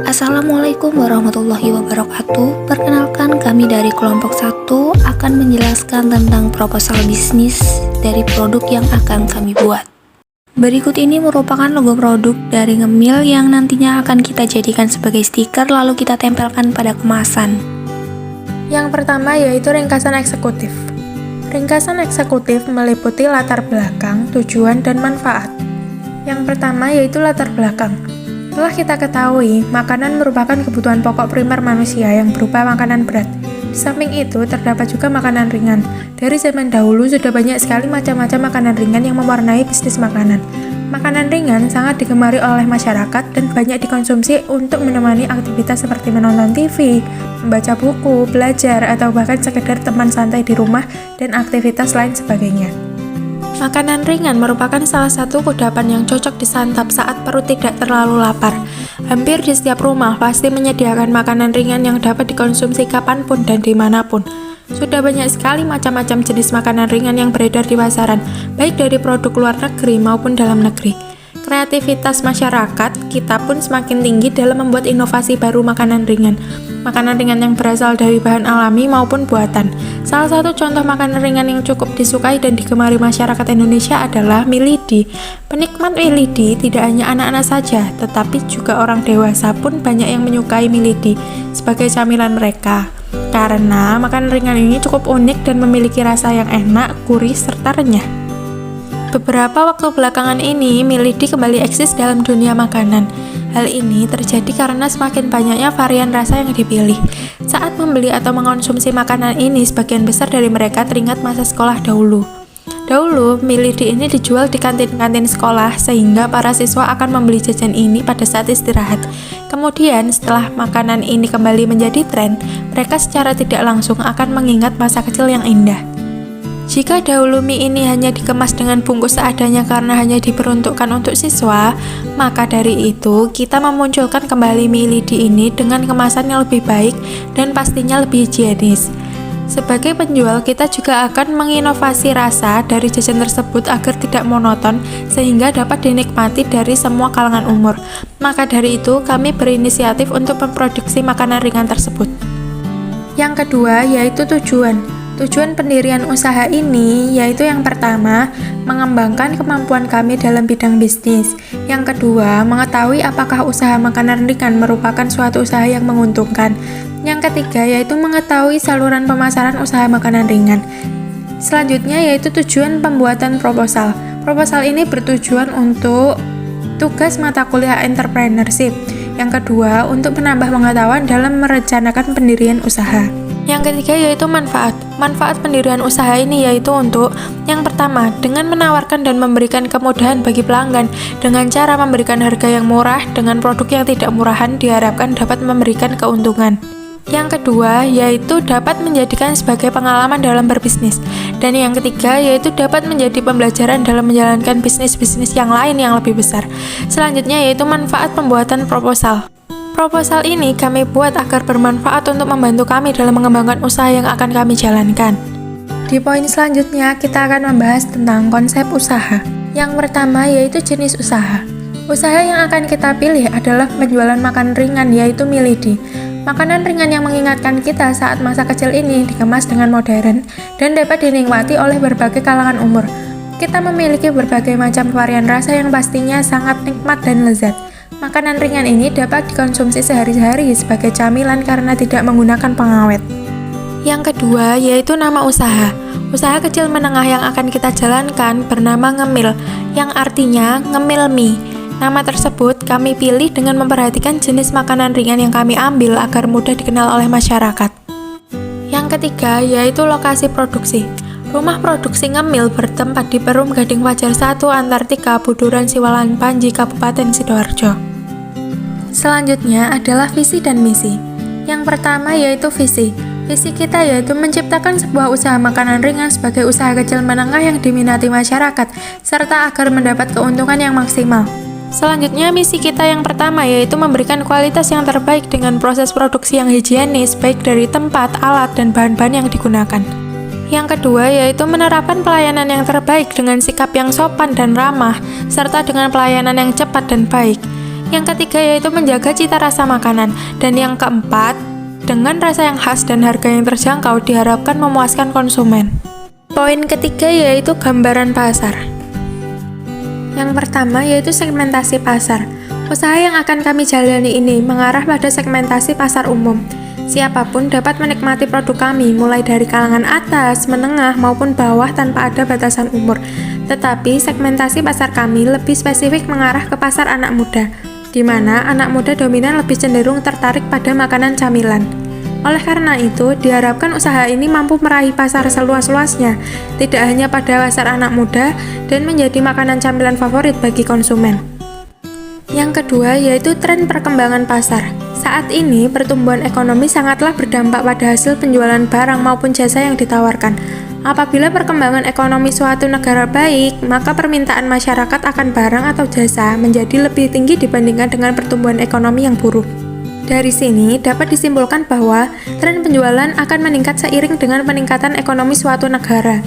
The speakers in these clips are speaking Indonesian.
Assalamualaikum warahmatullahi wabarakatuh. Perkenalkan, kami dari kelompok 1 akan menjelaskan tentang proposal bisnis dari produk yang akan kami buat. Berikut ini merupakan logo produk dari Ngemil yang nantinya akan kita jadikan sebagai stiker lalu kita tempelkan pada kemasan. Yang pertama yaitu ringkasan eksekutif. Ringkasan eksekutif meliputi latar belakang, tujuan, dan manfaat. Yang pertama yaitu latar belakang. Telah kita ketahui, makanan merupakan kebutuhan pokok primer manusia yang berupa makanan berat. Di samping itu, terdapat juga makanan ringan. Dari zaman dahulu sudah banyak sekali macam-macam makanan ringan yang mewarnai bisnis makanan. Makanan ringan sangat digemari oleh masyarakat dan banyak dikonsumsi untuk menemani aktivitas seperti menonton TV, membaca buku, belajar, atau bahkan sekedar teman santai di rumah dan aktivitas lain sebagainya. Makanan ringan merupakan salah satu kudapan yang cocok disantap saat perut tidak terlalu lapar. Hampir di setiap rumah pasti menyediakan makanan ringan yang dapat dikonsumsi kapanpun dan dimanapun. Sudah banyak sekali macam-macam jenis makanan ringan yang beredar di pasaran, baik dari produk luar negeri maupun dalam negeri. Kreativitas masyarakat kita pun semakin tinggi dalam membuat inovasi baru makanan ringan. Makanan ringan yang berasal dari bahan alami maupun buatan. Salah satu contoh makanan ringan yang cukup disukai dan digemari masyarakat Indonesia adalah mie lidi. Penikmat mie lidi tidak hanya anak-anak saja, tetapi juga orang dewasa pun banyak yang menyukai mie lidi sebagai camilan mereka. Karena makanan ringan ini cukup unik dan memiliki rasa yang enak, gurih, serta renyah. Beberapa waktu belakangan ini, mie lidi kembali eksis dalam dunia makanan. Hal ini terjadi karena semakin banyaknya varian rasa yang dipilih. Saat membeli atau mengonsumsi makanan ini, sebagian besar dari mereka teringat masa sekolah dahulu. Dahulu, mie lidi ini dijual di kantin-kantin sekolah, sehingga para siswa akan membeli jajan ini pada saat istirahat. Kemudian, setelah makanan ini kembali menjadi tren, mereka secara tidak langsung akan mengingat masa kecil yang indah. Jika dahulu mie ini hanya dikemas dengan bungkus seadanya karena hanya diperuntukkan untuk siswa, maka dari itu kita memunculkan kembali mie lidi ini dengan kemasan yang lebih baik dan pastinya lebih higienis. Sebagai penjual, kita juga akan menginovasi rasa dari jajan tersebut agar tidak monoton sehingga dapat dinikmati dari semua kalangan umur. Maka dari itu, kami berinisiatif untuk memproduksi makanan ringan tersebut. Yang kedua yaitu tujuan. Tujuan pendirian usaha ini yaitu yang pertama, mengembangkan kemampuan kami dalam bidang bisnis. Yang kedua, mengetahui apakah usaha makanan ringan merupakan suatu usaha yang menguntungkan. Yang ketiga, yaitu mengetahui saluran pemasaran usaha makanan ringan. Selanjutnya yaitu tujuan pembuatan proposal. Proposal ini bertujuan untuk tugas mata kuliah entrepreneurship. Yang kedua, untuk menambah pengetahuan dalam merencanakan pendirian usaha. Yang ketiga yaitu manfaat. Manfaat pendirian usaha ini yaitu untuk yang pertama, dengan menawarkan dan memberikan kemudahan bagi pelanggan dengan cara memberikan harga yang murah dengan produk yang tidak murahan diharapkan dapat memberikan keuntungan. Yang kedua yaitu dapat menjadikan sebagai pengalaman dalam berbisnis. Dan yang ketiga yaitu dapat menjadi pembelajaran dalam menjalankan bisnis-bisnis yang lain yang lebih besar. Selanjutnya yaitu manfaat pembuatan proposal. Proposal ini kami buat agar bermanfaat untuk membantu kami dalam mengembangkan usaha yang akan kami jalankan. Di poin selanjutnya, kita akan membahas tentang konsep usaha. Yang pertama yaitu jenis usaha. Usaha yang akan kita pilih adalah penjualan makanan ringan yaitu mie lidi. Makanan ringan yang mengingatkan kita saat masa kecil ini dikemas dengan modern dan dapat dinikmati oleh berbagai kalangan umur. Kita memiliki berbagai macam varian rasa yang pastinya sangat nikmat dan lezat. Makanan ringan ini dapat dikonsumsi sehari-hari sebagai camilan karena tidak menggunakan pengawet. Yang kedua yaitu nama usaha. Usaha kecil menengah yang akan kita jalankan bernama Ngemil, yang artinya ngemil mie. Nama tersebut kami pilih dengan memperhatikan jenis makanan ringan yang kami ambil agar mudah dikenal oleh masyarakat. Yang ketiga yaitu lokasi produksi. Rumah produksi Ngemil bertempat di Perum Gading Fajar 1 Antartika, Buduran, Siwalan, Panji, Kabupaten Sidoarjo. Selanjutnya adalah visi dan misi. Yang pertama yaitu visi. Visi kita yaitu menciptakan sebuah usaha makanan ringan sebagai usaha kecil menengah yang diminati masyarakat, serta agar mendapat keuntungan yang maksimal. Selanjutnya misi kita yang pertama yaitu memberikan kualitas yang terbaik dengan proses produksi yang higienis baik dari tempat, alat, dan bahan-bahan yang digunakan. Yang kedua yaitu menerapkan pelayanan yang terbaik dengan sikap yang sopan dan ramah, serta dengan pelayanan yang cepat dan baik. Yang ketiga yaitu menjaga cita rasa makanan. Dan yang keempat, dengan rasa yang khas dan harga yang terjangkau diharapkan memuaskan konsumen. Poin ketiga yaitu gambaran pasar. Yang pertama yaitu segmentasi pasar. Usaha yang akan kami jalani ini mengarah pada segmentasi pasar umum. Siapapun dapat menikmati produk kami, mulai dari kalangan atas, menengah, maupun bawah tanpa ada batasan umur. Tetapi segmentasi pasar kami lebih spesifik mengarah ke pasar anak muda, di mana anak muda dominan lebih cenderung tertarik pada makanan camilan. Oleh karena itu, diharapkan usaha ini mampu meraih pasar seluas-luasnya, tidak hanya pada pasar anak muda, dan menjadi makanan camilan favorit bagi konsumen. Yang kedua yaitu tren perkembangan pasar. Saat ini, pertumbuhan ekonomi sangatlah berdampak pada hasil penjualan barang maupun jasa yang ditawarkan. Apabila perkembangan ekonomi suatu negara baik, maka permintaan masyarakat akan barang atau jasa menjadi lebih tinggi dibandingkan dengan pertumbuhan ekonomi yang buruk. Dari sini dapat disimpulkan bahwa tren penjualan akan meningkat seiring dengan peningkatan ekonomi suatu negara.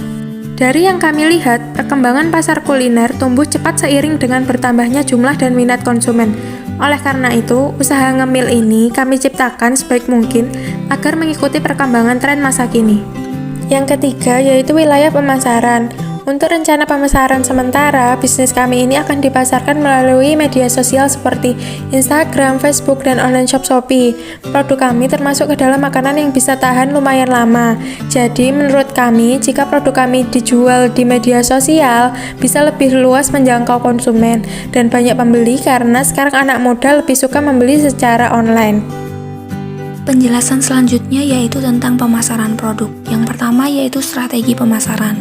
Dari yang kami lihat, perkembangan pasar kuliner tumbuh cepat seiring dengan bertambahnya jumlah dan minat konsumen. Oleh karena itu, usaha ngemil ini kami ciptakan sebaik mungkin agar mengikuti perkembangan tren masa kini. Yang ketiga yaitu wilayah pemasaran. Untuk rencana pemasaran sementara, bisnis kami ini akan dipasarkan melalui media sosial seperti Instagram, Facebook, dan online shop Shopee. Produk kami termasuk ke dalam makanan yang bisa tahan lumayan lama. Jadi, menurut kami, jika produk kami dijual di media sosial, bisa lebih luas menjangkau konsumen dan banyak pembeli karena sekarang anak muda lebih suka membeli secara online. Penjelasan selanjutnya yaitu tentang pemasaran produk. Yang pertama yaitu strategi pemasaran.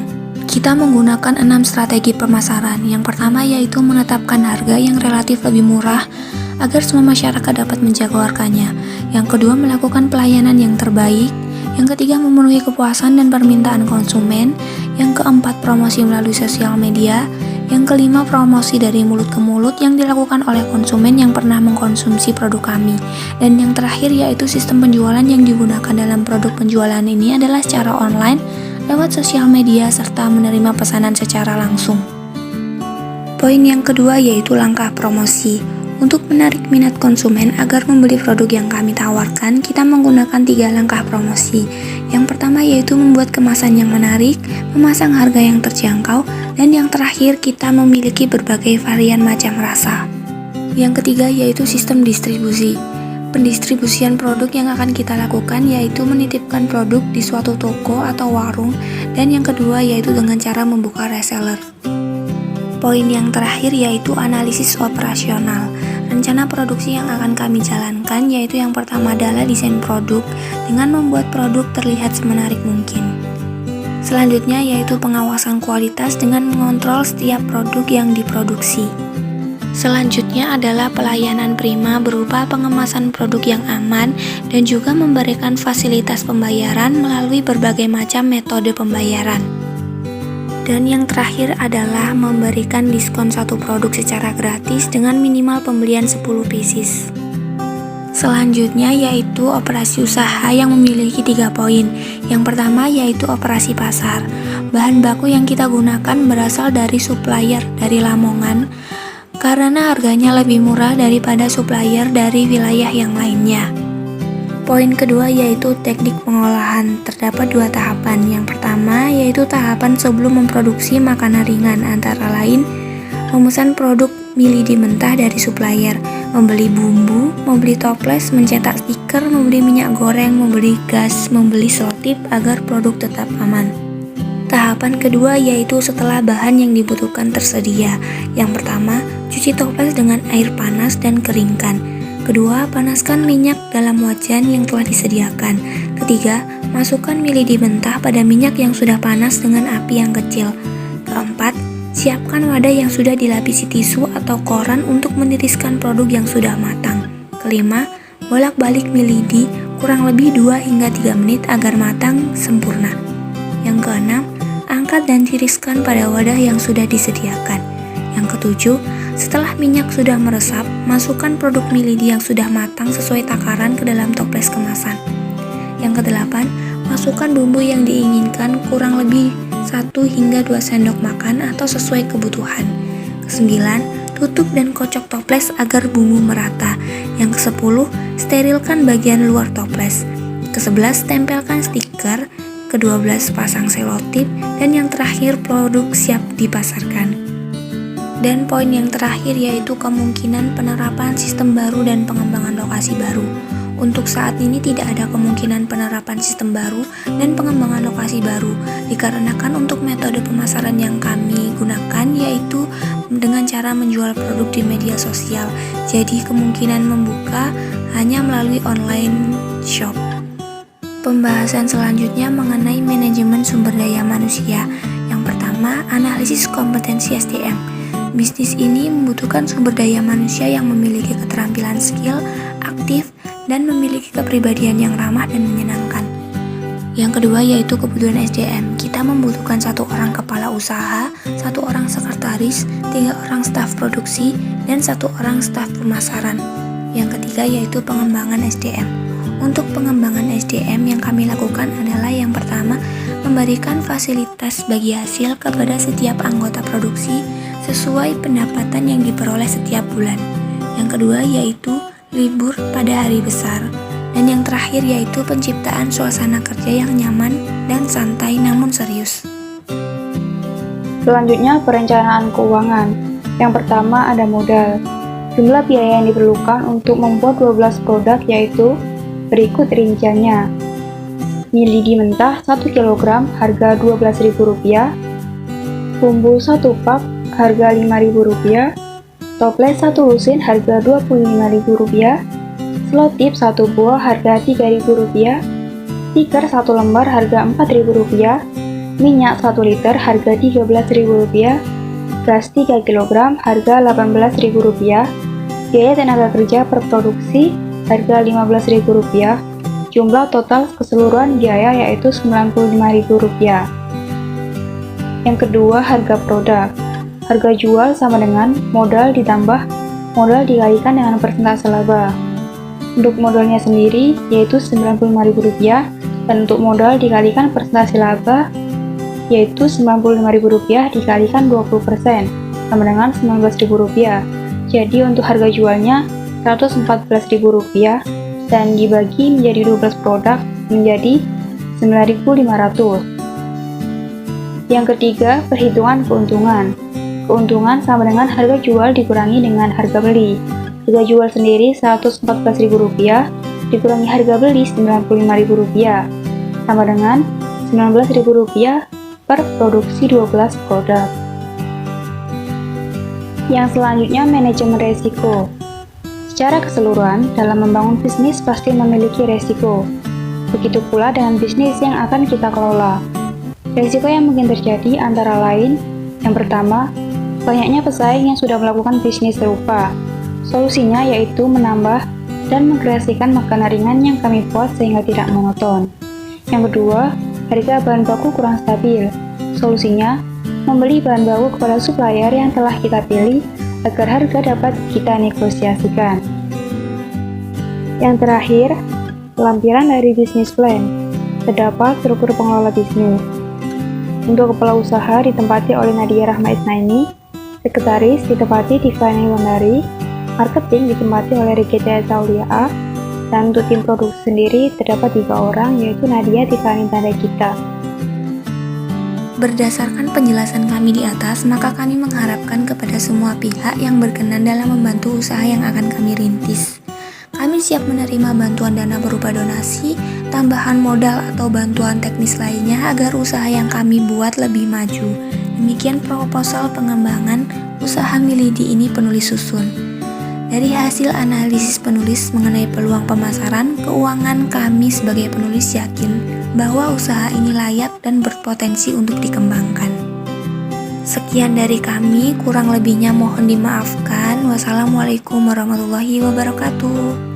Kita menggunakan 6 strategi pemasaran. Yang pertama yaitu menetapkan harga yang relatif lebih murah agar semua masyarakat dapat menjangkaukannya. Yang kedua, melakukan pelayanan yang terbaik. Yang ketiga, memenuhi kepuasan dan permintaan konsumen. Yang keempat, promosi melalui sosial media. Yang kelima, promosi dari mulut ke mulut yang dilakukan oleh konsumen yang pernah mengkonsumsi produk kami. Dan yang terakhir yaitu sistem penjualan yang digunakan dalam produk penjualan ini adalah secara online, lewat sosial media, serta menerima pesanan secara langsung. Poin yang kedua yaitu langkah promosi. Untuk menarik minat konsumen agar membeli produk yang kami tawarkan, kita menggunakan 3 langkah promosi. Yang pertama yaitu membuat kemasan yang menarik, memasang harga yang terjangkau, dan yang terakhir kita memiliki berbagai varian macam rasa. Yang ketiga yaitu sistem distribusi. Pendistribusian produk yang akan kita lakukan yaitu menitipkan produk di suatu toko atau warung, dan yang kedua yaitu dengan cara membuka reseller. Poin yang terakhir yaitu analisis operasional. Rencana produksi yang akan kami jalankan yaitu yang pertama adalah desain produk dengan membuat produk terlihat semenarik mungkin. Selanjutnya yaitu pengawasan kualitas dengan mengontrol setiap produk yang diproduksi. Selanjutnya adalah pelayanan prima berupa pengemasan produk yang aman dan juga memberikan fasilitas pembayaran melalui berbagai macam metode pembayaran. Dan yang terakhir adalah memberikan diskon satu produk secara gratis dengan minimal pembelian 10 pieces. Selanjutnya yaitu operasi usaha yang memiliki 3 poin. Yang pertama yaitu operasi pasar. Bahan baku yang kita gunakan berasal dari supplier dari Lamongan karena harganya lebih murah daripada supplier dari wilayah yang lainnya. Poin kedua yaitu teknik pengolahan. Terdapat 2 tahapan. Yang pertama yaitu tahapan sebelum memproduksi makanan ringan, antara lain memesan produk mie lidi mentah dari supplier, membeli bumbu, membeli toples, mencetak stiker, membeli minyak goreng, membeli gas, membeli selotip agar produk tetap aman. Tahapan kedua yaitu setelah bahan yang dibutuhkan tersedia. Yang pertama, cuci toples dengan air panas dan keringkan. Kedua, panaskan minyak dalam wajan yang telah disediakan. Ketiga, masukkan mie lidi mentah pada minyak yang sudah panas dengan api yang kecil. Keempat, siapkan wadah yang sudah dilapisi tisu atau koran untuk meniriskan produk yang sudah matang. Kelima, bolak-balik mie lidi kurang lebih 2 hingga 3 menit agar matang sempurna. Yang keenam, angkat dan tiriskan pada wadah yang sudah disediakan. Yang ketujuh, setelah minyak sudah meresap, masukkan produk mie lidi yang sudah matang sesuai takaran ke dalam toples kemasan. Yang kedelapan, masukkan bumbu yang diinginkan kurang lebih 1 hingga 2 sendok makan atau sesuai kebutuhan. Kesembilan, tutup dan kocok toples agar bumbu merata. Yang ke-10, sterilkan bagian luar toples. Ke-11, tempelkan stiker. Ke-12, pasang selotip. Dan yang terakhir, produk siap dipasarkan. Dan poin yang terakhir yaitu kemungkinan penerapan sistem baru dan pengembangan lokasi baru. Untuk saat ini tidak ada kemungkinan penerapan sistem baru dan pengembangan lokasi baru, dikarenakan untuk metode pemasaran yang kami gunakan yaitu dengan cara menjual produk di media sosial. Jadi kemungkinan membuka hanya melalui online shop. Pembahasan selanjutnya mengenai manajemen sumber daya manusia. Yang pertama, analisis kompetensi SDM. Bisnis ini membutuhkan sumber daya manusia yang memiliki keterampilan skill, aktif, dan memiliki kepribadian yang ramah dan menyenangkan. Yang kedua yaitu kebutuhan SDM. Kita membutuhkan 1 orang kepala usaha, 1 orang sekretaris, 3 orang staf produksi, dan 1 orang staf pemasaran. Yang ketiga yaitu pengembangan SDM. Untuk pengembangan SDM yang kami lakukan adalah yang pertama, memberikan fasilitas bagi hasil kepada setiap anggota produksi sesuai pendapatan yang diperoleh setiap bulan. Yang kedua yaitu libur pada hari besar. Dan yang terakhir yaitu penciptaan suasana kerja yang nyaman dan santai namun serius. Selanjutnya, perencanaan keuangan. Yang pertama ada modal. Jumlah biaya yang diperlukan untuk membuat 12 produk yaitu berikut rinciannya. Mie lidi mentah 1 kg harga Rp12.000, bumbu 1 pak harga Rp5.000, toples 1 lusin harga Rp25.000, selotip 1 buah harga Rp3.000, stiker 1 lembar harga Rp4.000, minyak 1 liter harga Rp13.000, gas 3 kg harga Rp18.000, biaya tenaga kerja per produksi harga Rp15.000, jumlah total keseluruhan biaya yaitu Rp95.000. Yang kedua, harga produk. Harga jual sama dengan modal ditambah modal dikalikan dengan persentase laba. Untuk modalnya sendiri yaitu Rp95.000 dan untuk modal dikalikan persentase laba yaitu Rp95.000 dikalikan 20% sama dengan Rp19.000. Jadi untuk harga jualnya Rp114.000 dan dibagi menjadi 12 produk menjadi Rp9.500. Yang ketiga, perhitungan keuntungan. Keuntungan sama dengan harga jual dikurangi dengan harga beli. Harga jual sendiri Rp114.000 dikurangi harga beli Rp95.000 sama dengan Rp19.000 per produksi 12 produk. Yang selanjutnya, manajemen resiko. Secara keseluruhan, dalam membangun bisnis pasti memiliki resiko. Begitu pula dengan bisnis yang akan kita kelola. Resiko yang mungkin terjadi antara lain, yang pertama, banyaknya pesaing yang sudah melakukan bisnis serupa. Solusinya yaitu menambah dan mengkreasikan makanan ringan yang kami buat sehingga tidak monoton. Yang kedua, harga bahan baku kurang stabil. Solusinya, membeli bahan baku kepada supplier yang telah kita pilih agar harga dapat kita negosiasikan. Yang terakhir, lampiran dari bisnis plan. Terdapat struktur pengelola bisnis. Untuk kepala usaha ditempati oleh Nadia Rahma Isnaini, sekretaris ditempati Tiffany Wandari, marketing ditempati oleh Regita Saulia, dan untuk tim produksi sendiri terdapat 3 orang yaitu Nadia, Tiffany, dan Regita. Berdasarkan penjelasan kami di atas, maka kami mengharapkan kepada semua pihak yang berkenan dalam membantu usaha yang akan kami rintis. Kami siap menerima bantuan dana berupa donasi, tambahan modal atau bantuan teknis lainnya agar usaha yang kami buat lebih maju. Demikian proposal pengembangan usaha Mie Lidi ini penulis susun. Dari hasil analisis penulis mengenai peluang pemasaran, keuangan kami sebagai penulis yakin bahwa usaha ini layak dan berpotensi untuk dikembangkan. Sekian dari kami, kurang lebihnya mohon dimaafkan. Wassalamualaikum warahmatullahi wabarakatuh.